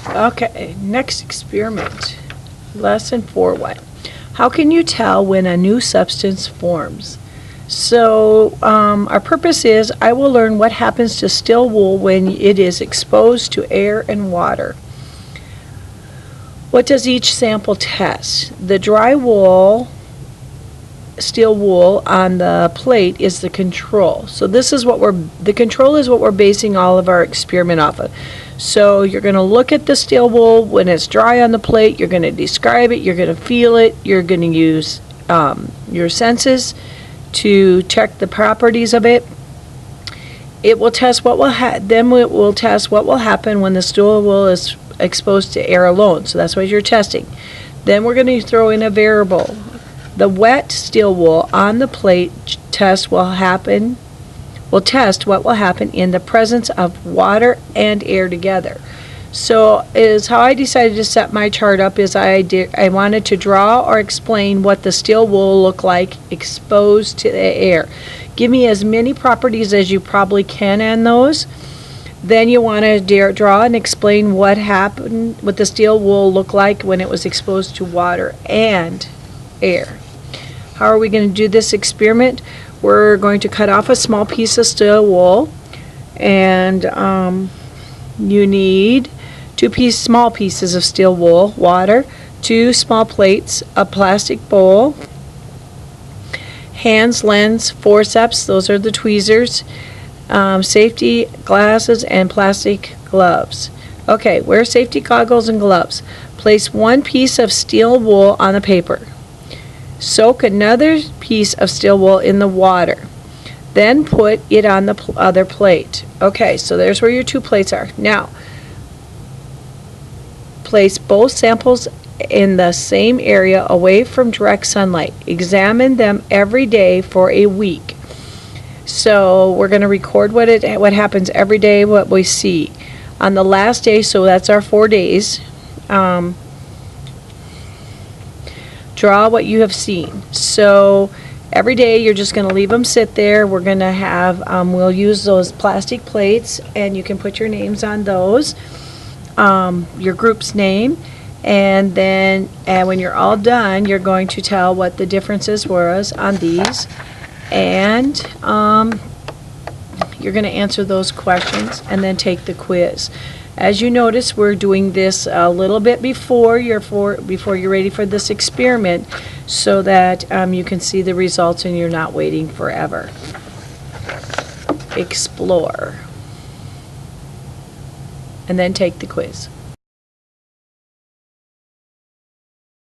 Okay, next experiment. Lesson 4.1. How can you tell when a new substance forms? So our purpose is I will learn what happens to steel wool when it is exposed to air and water. What does each sample test? The dry wool, steel wool on the plate is the control. So this is what the control is what we're basing all of our experiment off of. So you're going to look at the steel wool when it's dry on the plate, you're going to describe it, you're going to feel it, you're going to use your senses to check the properties of it. It will test what will then it will test what will happen when the steel wool is exposed to air alone. So that's what you're testing. Then we're going to throw in a variable. The wet steel wool on the plate test what will happen in the presence of water and air together. So is how I decided to set my chart up is I wanted to draw or explain what the steel wool looked like exposed to the air. Give me as many properties as you probably can on those. Then you want to draw and explain what happened, what the steel wool looked like when it was exposed to water and air. How are we going to do this experiment? We're going to cut off a small piece of steel wool, and you need small pieces of steel wool, water, 2 small plates, a plastic bowl, hands, lens, forceps, those are the tweezers, safety glasses, and plastic gloves. Okay, wear safety goggles and gloves. Place 1 piece of steel wool on the paper. Soak another piece of steel wool in the water. Then put it on the other plate. Okay, so there's where your 2 plates are. Now, place both samples in the same area away from direct sunlight. Examine them every day for a week. So we're going to record what happens every day, what we see. On the last day, so that's our 4 days, draw what you have seen. So every day you're just going to leave them sit there. We're going to have, we'll use those plastic plates, and you can put your names on those, your group's name, and then when you're all done, you're going to tell what the differences were on these, and you're going to answer those questions and then take the quiz. As you notice, we're doing this a little bit before you're ready for this experiment, so that you can see the results and you're not waiting forever. Explore. And then take the quiz.